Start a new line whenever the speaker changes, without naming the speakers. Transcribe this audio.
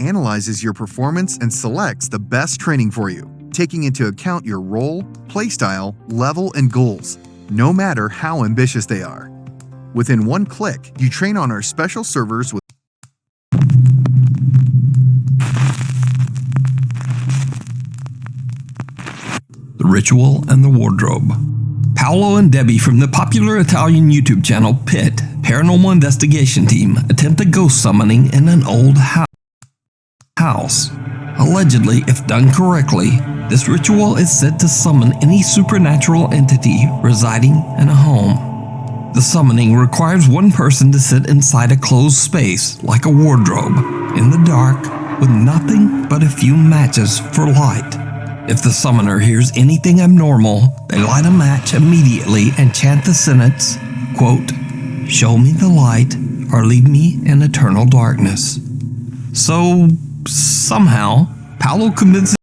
analyzes your performance and selects the best training for you, taking into account your role, playstyle, level, and goals, no matter how ambitious they are. Within one click, you train on our special servers with
The Ritual and the Wardrobe. Paolo and Debbie from the popular Italian YouTube channel Pit Paranormal Investigation Team attempt a ghost summoning in an old house. Allegedly, if done correctly, this ritual is said to summon any supernatural entity residing in a home. The summoning requires one person to sit inside a closed space, like a wardrobe, in the dark, with nothing but a few matches for light. If the summoner hears anything abnormal, they light a match immediately and chant the sentence, quote, "Show me the light or leave me in eternal darkness." So, somehow, Paolo convinces